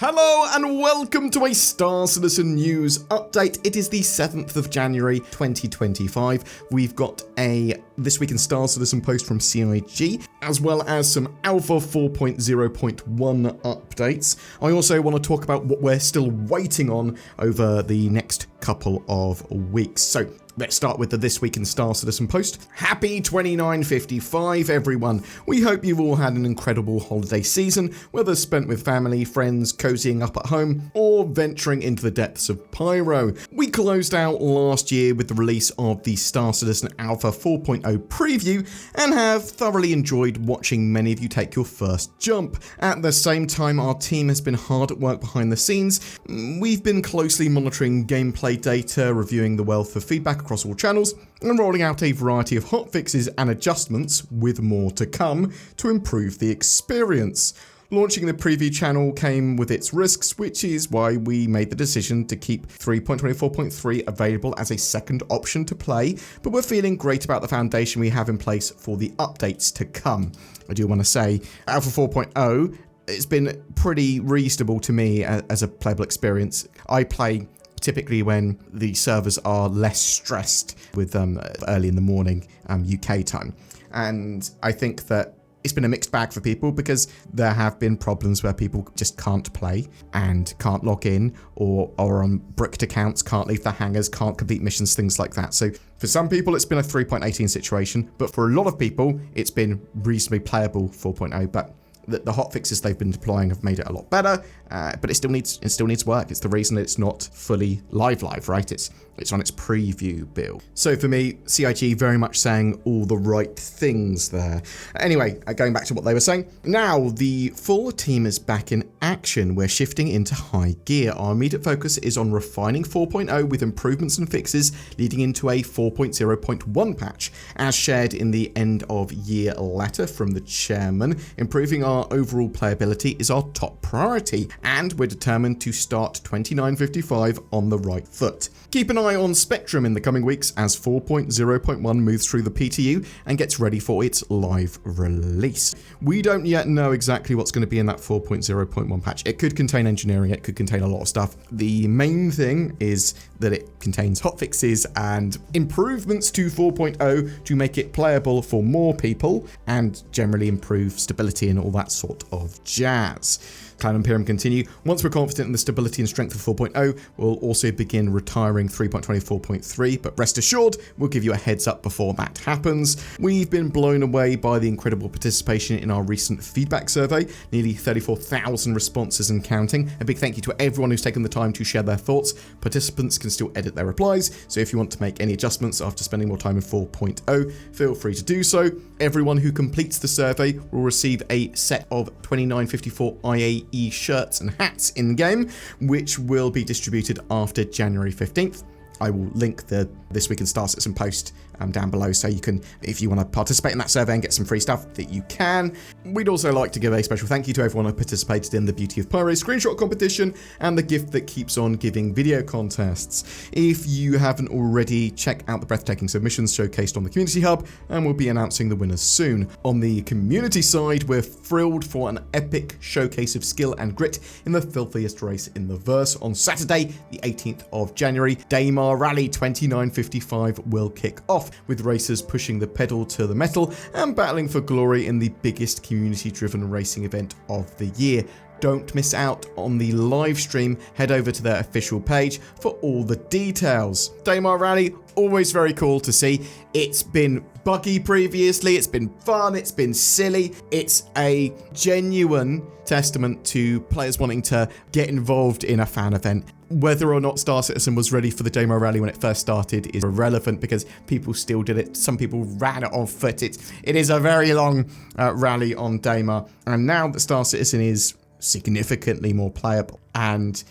Hello and welcome to a Star Citizen news update. It is the 7th of January 2025. We've got a This Week in Star Citizen post from CIG, as well as some Alpha 4.0.1 updates. I also want to talk about what we're still waiting on over the next couple of weeks. So let's start with the This Week in Star Citizen post. Happy 2955, everyone. We hope you've all had an incredible holiday season, whether spent with family, friends, cozying up at home, or venturing into the depths of Pyro. We closed out last year with the release of the Star Citizen Alpha 4.0 preview, and have thoroughly enjoyed watching many of you take your first jump. At the same time, our team has been hard at work behind the scenes. We've been closely monitoring gameplay data, reviewing the wealth of feedback across all channels, and rolling out a variety of hotfixes and adjustments, with more to come, to improve the experience. Launching the preview channel came with its risks, which is why we made the decision to keep 3.24.3 available as a second option to play, but we're feeling great about the foundation we have in place for the updates to come. I do want to say, Alpha 4.0, it's been pretty reasonable to me as a playable experience. I play typically when the servers are less stressed with early in the morning UK time. And I think that it's been a mixed bag for people because there have been problems where people just can't play and can't log in, or are on bricked accounts, can't leave their hangars, can't complete missions, things like that. So for some people, it's been a 3.18 situation, but for a lot of people, it's been reasonably playable 4.0. But the hotfixes they've been deploying have made it a lot better, but it still needs work. It's the reason that it's not fully live, right? It's on its preview build. So for me, CIG very much saying all the right things there. Anyway, going back to what they were saying. Now, the full team is back in action. We're shifting into high gear. Our immediate focus is on refining 4.0 with improvements and fixes leading into a 4.0.1 patch. As shared in the end of year letter from the chairman, improving our overall playability is our top priority, and we're determined to start 2955 on the right foot. Keep an eye on Spectrum in the coming weeks as 4.0.1 moves through the PTU and gets ready for its live release. We don't yet know exactly what's going to be in that 4.0.1 patch. It could contain engineering, it could contain a lot of stuff. The main thing is that it contains hotfixes and improvements to 4.0 to make it playable for more people and generally improve stability and all that sort of jazz. Cloud Imperium continue. Once we're confident in the stability and strength of 4.0, we'll also begin retiring 3.24.3, but rest assured, we'll give you a heads up before that happens. We've been blown away by the incredible participation in our recent feedback survey, nearly 34,000 responses and counting. A big thank you to everyone who's taken the time to share their thoughts. Participants can still edit their replies, so if you want to make any adjustments after spending more time in 4.0, feel free to do so. Everyone who completes the survey will receive a set of 2954 IAE shirts and hats in-game, which will be distributed after January 15th. I will link the This Week in Star Citizen post down below, so you can, if you want to participate in that survey and get some free stuff, that you can. We'd also like to give a special thank you to everyone who participated in the Beauty of Pyro screenshot competition and the gift that keeps on giving video contests. If you haven't already, check out the breathtaking submissions showcased on the community hub, and we'll be announcing the winners soon. On the community side, we're thrilled for an epic showcase of skill and grit in the filthiest race in the verse on Saturday, the 18th of January. Daymar Rally 2955 will kick off, with racers pushing the pedal to the metal and battling for glory in the biggest community-driven racing event of the year. Don't miss out on the live stream. Head over to their official page for all the details. Daymar Rally, always very cool to see. It's been buggy previously, it's been fun, it's been silly. It's a genuine testament to players wanting to get involved in a fan event. Whether or not Star Citizen was ready for the Daymar Rally when it first started is irrelevant, because people still did it. Some people ran it on foot. It is a very long rally on Daymar, and now that Star Citizen is significantly more playable and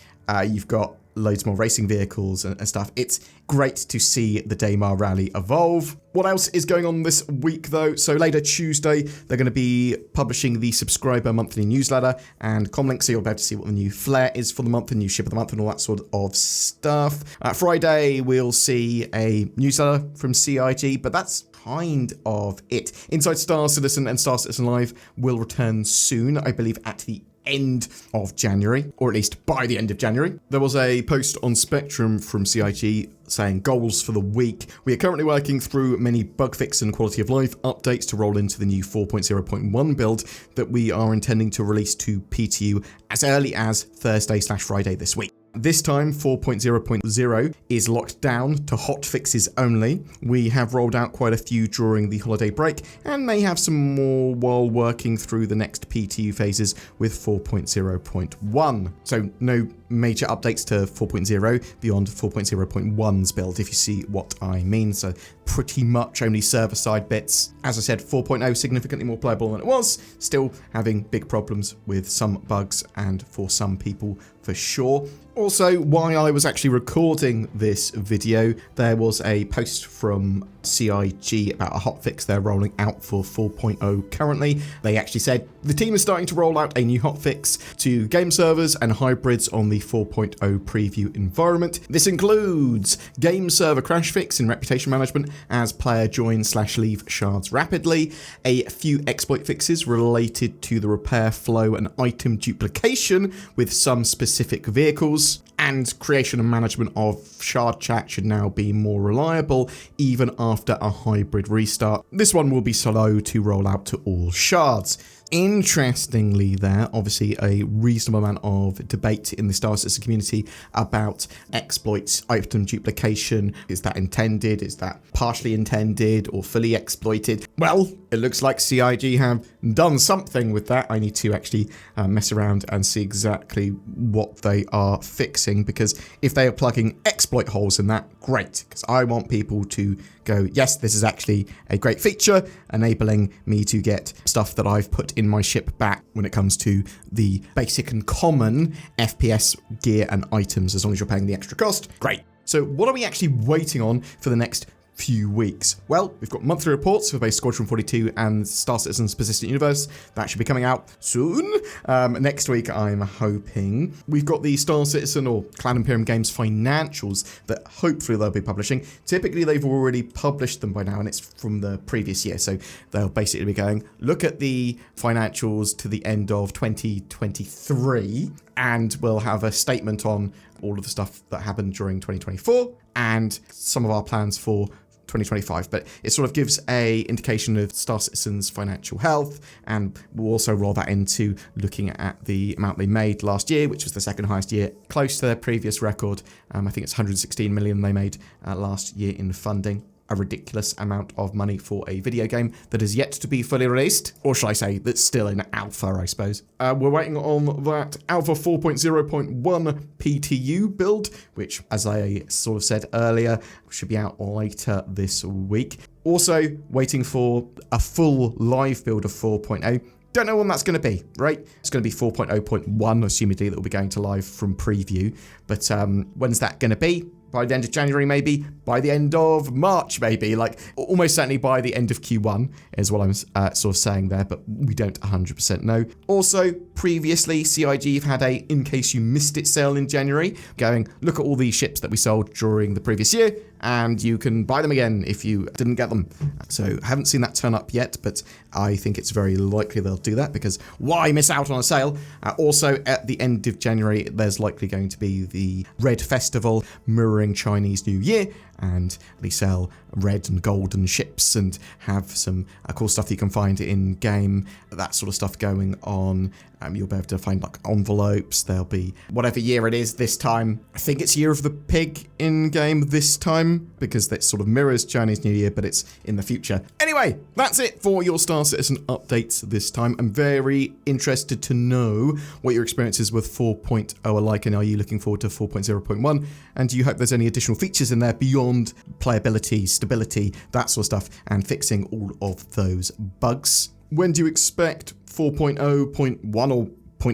you've got loads more racing vehicles and stuff, it's great to see the Daymar Rally evolve. What else is going on this week though? So later Tuesday, they're going to be publishing the subscriber monthly newsletter and comlink, so you'll be able to see what the new flare is for the month, the new ship of the month and all that sort of stuff. Friday, we'll see a newsletter from CIG, but that's kind of it. Inside Star Citizen and Star Citizen Live will return soon, I believe at the end of January, or at least by the end of January. There was a post on Spectrum from CIG saying goals for the week. We are currently working through many bug fix and quality of life updates to roll into the new 4.0.1 build that we are intending to release to PTU as early as Thursday/Friday this week. This time, 4.0.0 is locked down to hot fixes only. We have rolled out quite a few during the holiday break and may have some more while working through the next PTU phases with 4.0.1. So no major updates to 4.0 beyond 4.0.1's build, if you see what I mean. So pretty much only server-side bits. As I said, 4.0 significantly more playable than it was, still having big problems with some bugs and for some people for sure. Also, while I was actually recording this video, there was a post from CIG about a hotfix they're rolling out for 4.0 currently. They actually said the team is starting to roll out a new hotfix to game servers and hybrids on the 4.0 preview environment. This includes game server crash fix in reputation management as player join/leave shards rapidly, a few exploit fixes related to the repair flow and item duplication with some specific vehicles, and creation and management of shard chat should now be more reliable even after a hybrid restart. This one will be slow to roll out to all shards. Interestingly there, obviously a reasonable amount of debate in the Star Citizen community about exploits, item duplication. Is that intended? Is that partially intended or fully exploited? Well, it looks like CIG have done something with that. I need to actually mess around and see exactly what they are fixing, because if they are plugging exploit holes in that, great, because I want people to go, yes, this is actually a great feature, enabling me to get stuff that I've put in my ship back when it comes to the basic and common FPS gear and items, as long as you're paying the extra cost. Great. So what are we actually waiting on for the next few weeks? Well, we've got monthly reports for both Squadron 42 and Star Citizen's Persistent Universe. That should be coming out soon. Next week, I'm hoping. We've got the Star Citizen or Cloud Imperium Games financials that hopefully they'll be publishing. Typically, they've already published them by now, and it's from the previous year. So they'll basically be going, look at the financials to the end of 2023, and we'll have a statement on all of the stuff that happened during 2024 and some of our plans for 2025, but it sort of gives a indication of Star Citizen's financial health, and we'll also roll that into looking at the amount they made last year, which was the second highest year, close to their previous record. I think it's 116 million they made last year in funding. A ridiculous amount of money for a video game that is yet to be fully released, or shall I say that's still in alpha, I suppose. We're waiting on that alpha 4.0.1 PTU build, which, as I sort of said earlier, should be out later this week. Also waiting for a full live build of 4.0. Don't know when that's going to be, right? It's going to be 4.0.1, assumedly, that will be going to live from preview. But when's that going to be? By the end of January, maybe? By the end of March, maybe? Like, almost certainly by the end of Q1 is what I'm sort of saying there, but we don't 100% know. Also, previously, CIG have had a In Case You Missed It sale in January, going, look at all these ships that we sold during the previous year, and you can buy them again if you didn't get them. So, haven't seen that turn up yet, but I think it's very likely they'll do that, because why miss out on a sale? Also, at the end of January, there's likely going to be the Red Festival mirroring Chinese New Year, and they sell red and golden ships and have some cool stuff that you can find in game, that sort of stuff going on. You'll be able to find like envelopes. There'll be whatever year it is this time. I think it's Year of the Pig in game this time, because that sort of mirrors Chinese New Year, but it's in the future. Anyway, that's it for your Star Citizen updates this time. I'm very interested to know what your experiences with 4.0 are like, and are you looking forward to 4.0.1? And do you hope there's any additional features in there beyond playability, stability, that sort of stuff, and fixing all of those bugs? When do you expect 4.0.1 or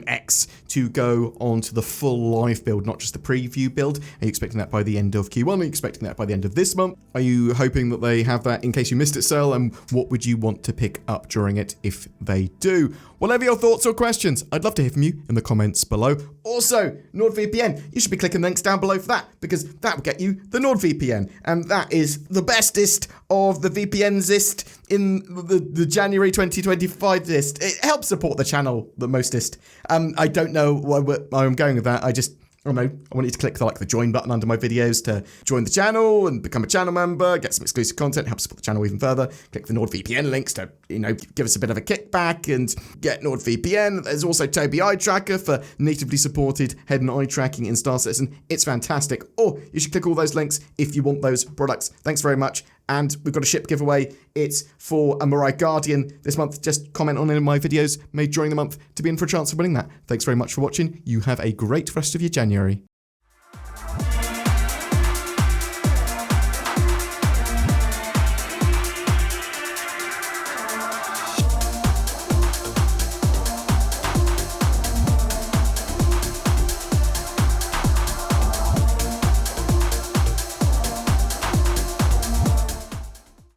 .x to go on to the full live build, not just the preview build? Are you expecting that by the end of Q1? Are you expecting that by the end of this month? Are you hoping that they have that In Case You Missed It sale? And what would you want to pick up during it if they do? Whatever your thoughts or questions, I'd love to hear from you in the comments below. Also, NordVPN, you should be clicking links down below for that, because that will get you the NordVPN, and that is the bestest of the VPNsist in the January 2025 list. It helps support the channel the mostest. I don't know where I'm going with that. I don't know, I want you to click the join button under my videos to join the channel and become a channel member, get some exclusive content, help support the channel even further. Click the NordVPN links to, give us a bit of a kickback and get NordVPN. There's also Toby Eye Tracker for natively supported head and eye tracking in Star Citizen. It's fantastic. Or you should click all those links if you want those products. Thanks very much. And we've got a ship giveaway. It's for a Mirai Guardian this month. Just comment on any of my videos made during the month to be in for a chance of winning that. Thanks very much for watching. You have a great rest of your January.